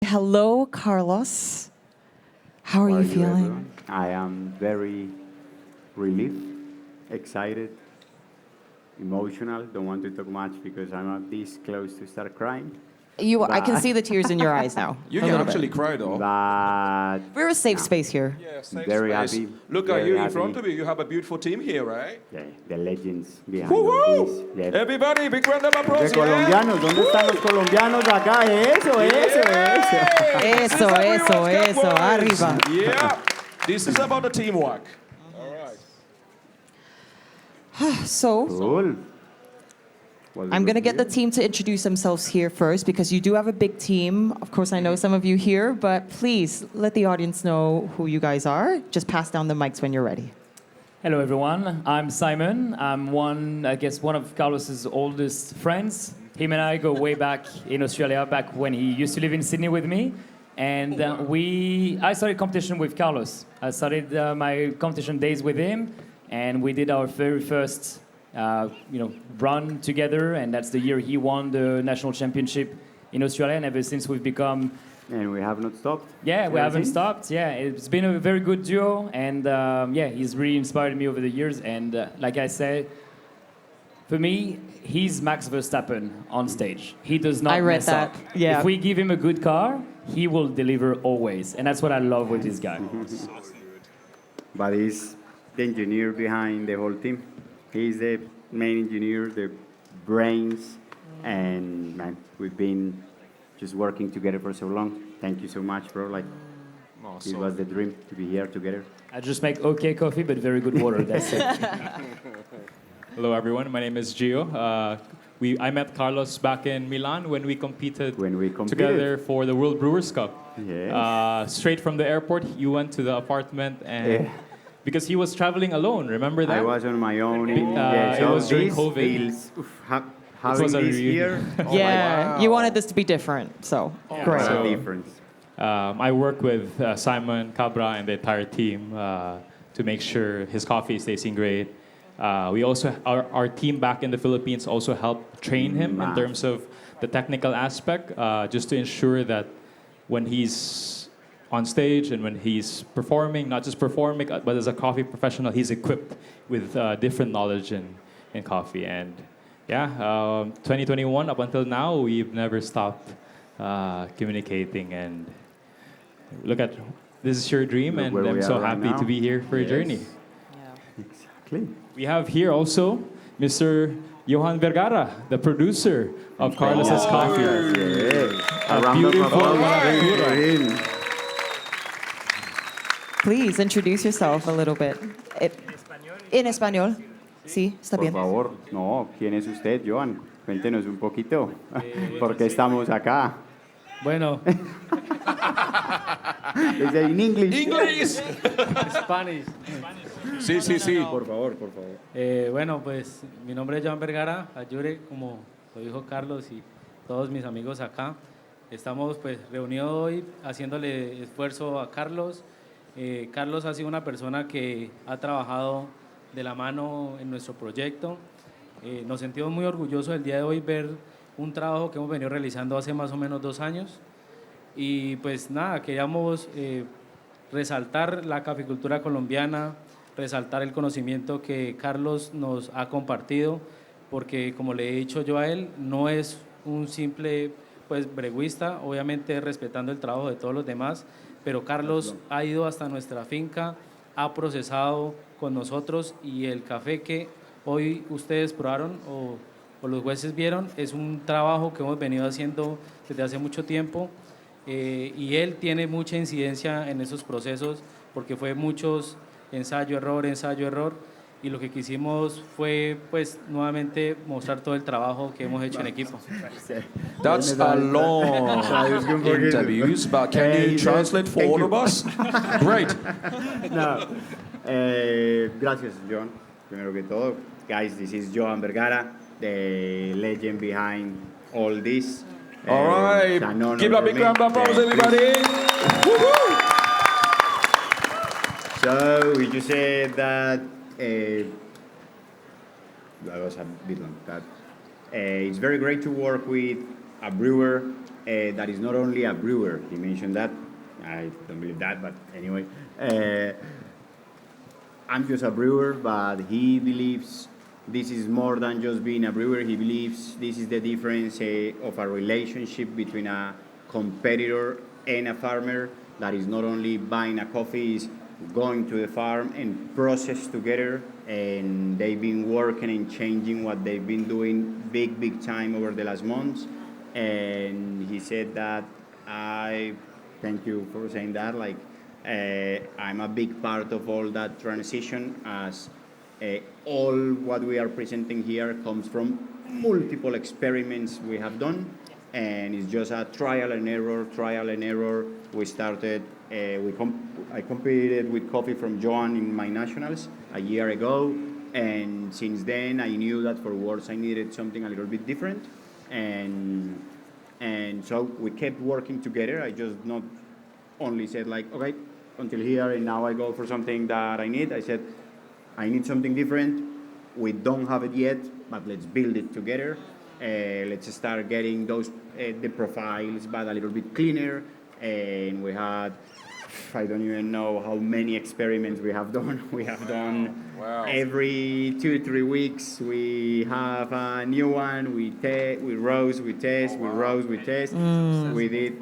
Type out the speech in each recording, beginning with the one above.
Hello, Carlos. How are How you are feeling? everyone? I am very relieved, excited, emotional. Don't want to talk much because I'm not this close to start crying. I can But, see the tears in your eyes now. You a can little actually bit. cry though. but We're a safe no, space here. Yeah, safe very space. happy. Look at very you happy. in front of you. You have a beautiful team here, right? Yeah, the legends behind all this. Woohoo! Yes. Everybody, big round of De applause. colombianos, ¿dónde están los colombianos acá? Eso, eso, eso. Eso, eso, eso, arriba. Yeah, this is about the teamwork. All right. So, Cool. Well, I'm going to good get the here. team to introduce themselves here first because you do have a big team. Of course, I know some of you here, but please let the audience know who you guys are. Just pass down the mics when you're ready. Hello, everyone. I'm Simon. I'm I guess, one of Carlos's oldest friends. Him and I go way back in Australia, back when he used to live in Sydney with me. And I started competition with Carlos. I started my competition days with him, and we did our very first, run together. And that's the year he won the national championship in Australia. And ever since, we've become. And we have not stopped. Yeah, we ever haven't since? stopped. Yeah, it's been a very good duo, and he's really inspired me over the years. And like I said, for me, he's Max Verstappen on stage. He does not I read mess that. up. Yeah. If we give him a good car, he will deliver always, and that's what I love with this guy. But he's the engineer behind the whole team. He's the main engineer, the brains, and man, we've been just working together for so long. Thank you so much, bro. Like, it was the dream to be here together. I just make okay coffee, but very good water. That's it. Hello, everyone. My name is Gio. I met Carlos back in Milan when we competed together for the World Brewers Cup. Yes. Straight from the airport, you went to the apartment and because he was traveling alone. Remember that? I was on my own. it was during this COVID. feels, having was a this here, reunion. Yeah, you wanted this to be different, so great. what So- a difference. I work with Simon, Cabra, and the entire team to make sure his coffee is tasting great. We also, our team back in the Philippines also helped train him in terms of the technical aspect, just to ensure that when he's on stage and when he's performing, not just performing, but as a coffee professional, he's equipped with different knowledge in coffee. And 2021 up until now, we've never stopped communicating. And look at, this is your dream, Look and where I'm we so are right happy now. to be here for your journey. Exactly. We have here also Mr. Johan Vergara, the producer of Carlos's Coffee. Yeah. A round of beautiful applause one. for him. Please introduce yourself a little bit. En español. Sí, está Por bien. favor, no, ¿quién es usted, Joan? Cuéntenos un poquito. ¿Por qué estamos acá? Bueno, Desde en English. English. Spanish. Sí, sí, sí. Por favor, por favor. Bueno, pues mi nombre es Joan Vergara, Ayure, como lo dijo Carlos y todos mis amigos acá. Estamos pues reunidos hoy haciéndole esfuerzo a Carlos. Carlos ha sido una persona que ha trabajado de la mano en nuestro proyecto. Nos sentimos muy orgullosos el día de hoy ver un trabajo que hemos venido realizando hace más o menos 2 años. Y pues nada, queríamos resaltar la caficultura colombiana, resaltar el conocimiento que Carlos nos ha compartido, porque como le he dicho yo a él, no es un simple pues breguista, obviamente respetando el trabajo de todos los demás, pero Carlos ha ido hasta nuestra finca, ha procesado con nosotros y el café que hoy ustedes probaron o los jueces vieron es un trabajo que hemos venido haciendo desde hace mucho tiempo. Y él tiene mucha incidencia en esos procesos porque fue muchos ensayo, error, y lo que quisimos fue pues nuevamente mostrar todo el trabajo que hemos hecho en equipo. That's a long interview, but can you translate for all of us? Great. No. Gracias, John. Primero que todo, guys, this is Johan Vergara, the legend behind all this. All right. it's an honor Give a for big me. round of applause, Please. everybody. Woohoo! So we just said that that was a bit long. That it's very great to work with a brewer that is not only a brewer. He mentioned that. I don't believe that, but anyway. I'm just a brewer, but he believes this is more than just being a brewer. He believes this is the difference of a relationship between a competitor and a farmer that is not only buying a coffee, is going to the farm and process together. And they've been working and changing what they've been doing big time over the last months. And he said that thank you for saying that. Like, I'm a big part of all that transition, as all what we are presenting here comes from multiple experiments we have done, and it's just a trial and error. We started, I competed with coffee from Joan in my nationals a year ago, and since then I knew that for Worlds I needed something a little bit different, and so we kept working together. I just not only said like, okay, until here, and now I go for something that I need. I said, I need something different. We don't have it yet, but let's build it together. Let's start getting those the profiles, but a little bit cleaner. And we had, I don't even know how many experiments we have done. We have done every 2-3 weeks. We have a new one. We roast, we test, we roast, we test. We did.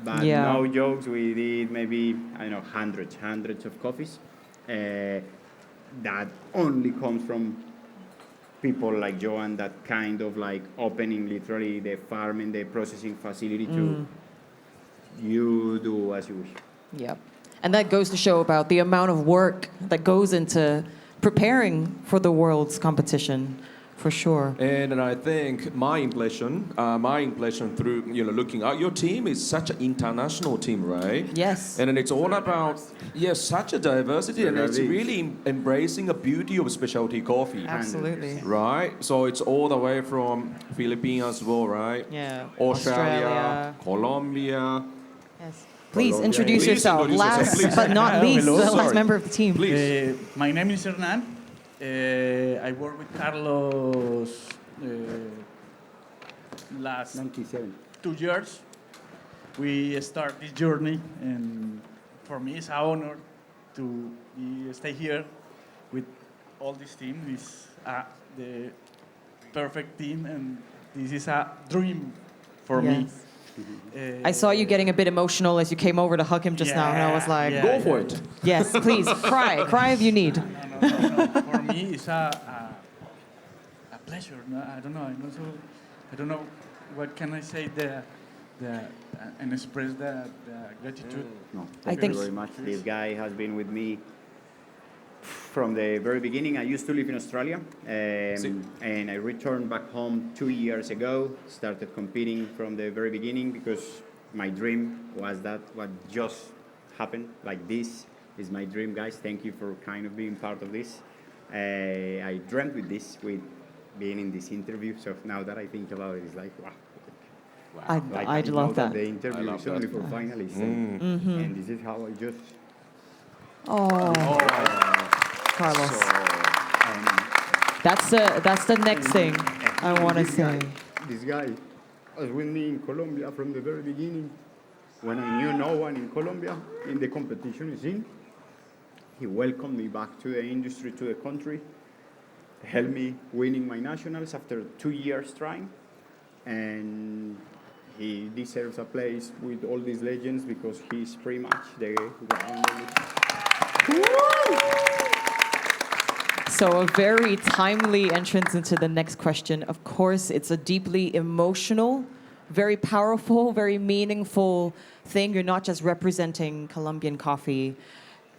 But no jokes, we did maybe, I don't know, hundreds of coffees. That only comes from people like Joan that kind of like opening literally the farm and the processing facility to you do as you wish. Yep. And that goes to show about the amount of work that goes into preparing for the world's competition, for sure. And I think my impression through looking at your team is such an international team, right? Yes. And then it's all about such a diversity, and it's really embracing a beauty of specialty coffee. Absolutely. Right? So it's all the way from Philippines as well, right? Yeah. Australia. Colombia. Yes. Please Colombia. introduce Please yourself. introduce yourself, Last please. but not least, Hello. the last Sorry. member of the team. Please. My name is Hernan. I work with Carlos last 97. 2 years. We start this journey, and for me it's an honor to stay here with all this team. It's the perfect team, and this is a dream for me. Yes. I saw you getting a bit emotional as you came over to hug him just now, and I was like, Go for it. yes, please, cry if you need. No. For me, it's a pleasure. No, I don't know. I don't know what can I say and express the gratitude. No, I thank think- you very much. This guy has been with me from the very beginning. I used to live in Australia, and I returned back home 2 years ago. Started competing from the very beginning because my dream was that what just happened. Like, this is my dream, guys. Thank you for kind of being part of this. I dreamt with being in this interview. So now that I think about it, it's like, wow. Like, I know love that. The interview love is only that. for finalists, and this is how I just. Oh, Carlos. Um, That's the next thing I want to say. This guy was with me in Colombia from the very beginning. When I knew no one in Colombia in the competition scene, he welcomed me back to the industry, to the country, helped me winning my nationals after 2 years trying, and he deserves a place with all these legends because he's pretty much the ground. So a very timely entrance into the next question. Of course, it's a deeply emotional, very powerful, very meaningful thing. You're not just representing Colombian coffee.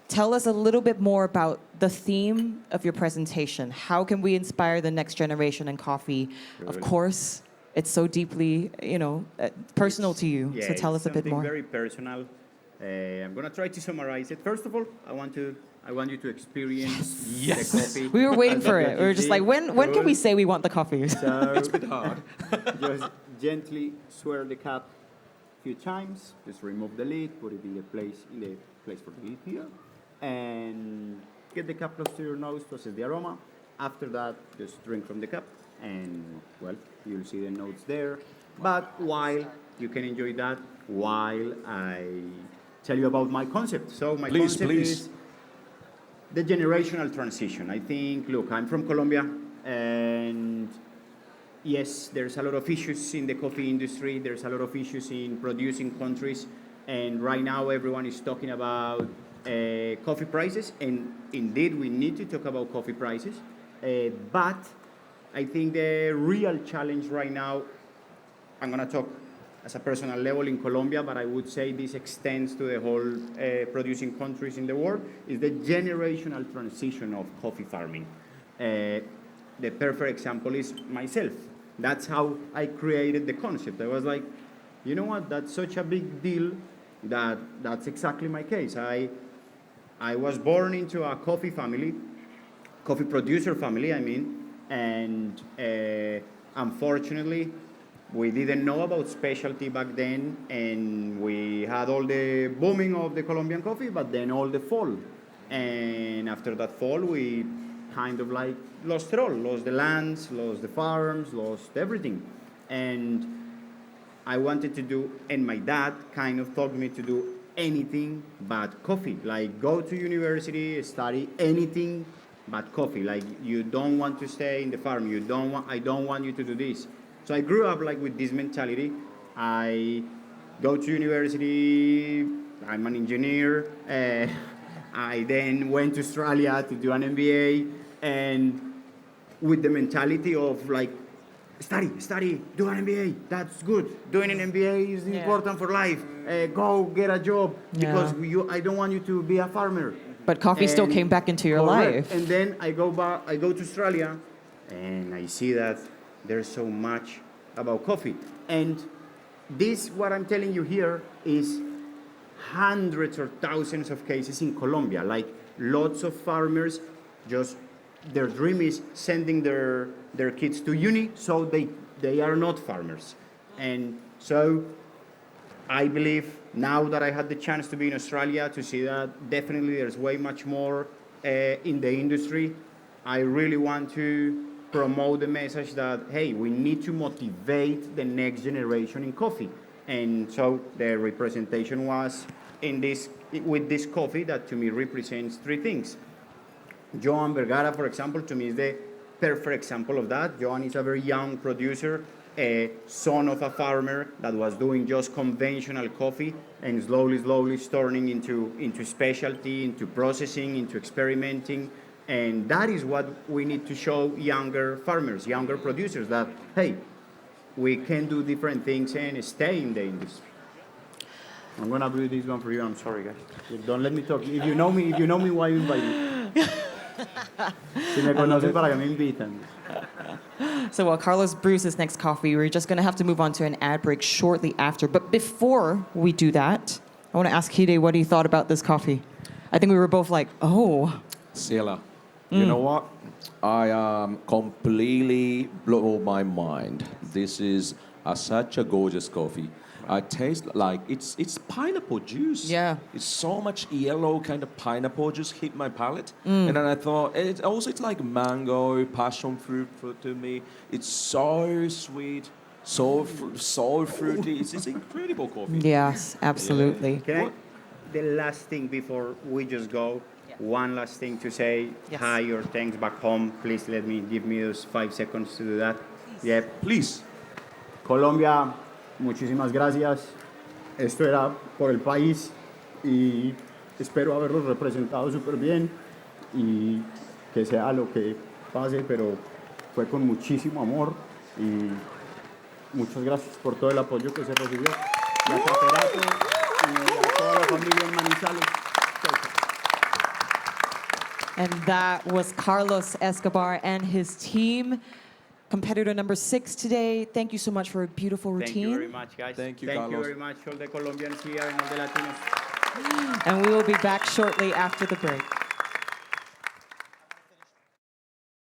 Tell us a little bit more about the theme of your presentation. How can we inspire the next generation in coffee? Of course, it's so deeply, personal to you. Yeah, So tell us a bit something more. very personal. I'm gonna try to summarize it. First of all, I want you to experience the coffee. We were waiting as for what it. you We were just see. like, when can we say we want the coffee? So It's a bit hard. just gently swirl the cup a few times. Just remove the lid, put it in the place for the lid here, and get the cup close to your nose to assess the aroma. After that, just drink from the cup, and well, you'll see the notes there. But while you can enjoy that while I tell you about my concept. So my Please, concept please. is the generational transition. I think, look, I'm from Colombia, and yes, there's a lot of issues in the coffee industry. There's a lot of issues in producing countries. And right now, everyone is talking about coffee prices. And indeed, we need to talk about coffee prices. But I think the real challenge right now, I'm going to talk as a personal level in Colombia, but I would say this extends to the whole producing countries in the world, is the generational transition of coffee farming. The perfect example is myself. That's how I created the concept. I was like, you know what, that's such a big deal that that's exactly my case. I was born into a coffee family, coffee producer family, I mean, and unfortunately, we didn't know about specialty back then, and we had all the booming of the Colombian coffee, but then all the fall. And after that fall, we kind of like lost it all, lost the lands, lost the farms, lost everything. And I wanted to do, and my dad kind of told me to do anything but coffee. Like go to university, study anything but coffee. Like you don't want to stay in the farm. I don't want you to do this. So I grew up like with this mentality. I go to university, I'm an engineer. I then went to Australia to do an MBA, and with the mentality of like, study, do an MBA, that's good. Doing an MBA is important for life. Go get a job because I don't want you to be a farmer. But coffee still came back into your Correct. life. And then I go to Australia, and I see that there's so much about coffee. And this, what I'm telling you here, is hundreds or thousands of cases in Colombia. Like lots of farmers, just their dream is sending their kids to uni, so they are not farmers. And so I believe now that I had the chance to be in Australia to see that definitely there's way much more in the industry. I really want to promote the message that, hey, we need to motivate the next generation in coffee. And so the representation was with this coffee that to me represents three things. Joan Vergara, for example, to me is the perfect example of that. Joan is a very young producer, a son of a farmer that was doing just conventional coffee and slowly turning into specialty, into processing, into experimenting. And that is what we need to show younger farmers, younger producers, that, hey, we can do different things and stay in the industry. I'm going to brew this one for you. I'm sorry, guys. Don't let me talk. If you know me, why you invite me? Si me conocen, para que me invitan. So while Carlos brews his next coffee, we're just going to have to move on to an ad break shortly after. But before we do that, I want to ask Hide what he thought about this coffee. I think we were both like, oh. Ciela, you know what? I completely blow my mind. This is such a gorgeous coffee. I taste like it's pineapple juice. Yeah. It's so much yellow kind of pineapple just hit my palate. And then I thought, it's like mango, passion fruit to me. It's so sweet, so fruity. It's incredible coffee. Yes, absolutely. The last thing before we just go, one last thing to say hi or thanks back home. Please give me those 5 seconds to do that. Yeah, Please. Colombia, muchísimas gracias. Esto era por el país y espero haberlos representado súper bien y que sea lo que pase, pero fue con muchísimo amor y muchas gracias por todo el apoyo que se recibió. Y a Caterato y a toda la familia en Manizales. And that was Carlos Escobar and his team. Competitor number 6 today. Thank you so much for a beautiful routine. Thank you very much, guys. Thank you, Thank Carlos. you very much, all the Colombians here and all the Latinos. And we will be back shortly after the break.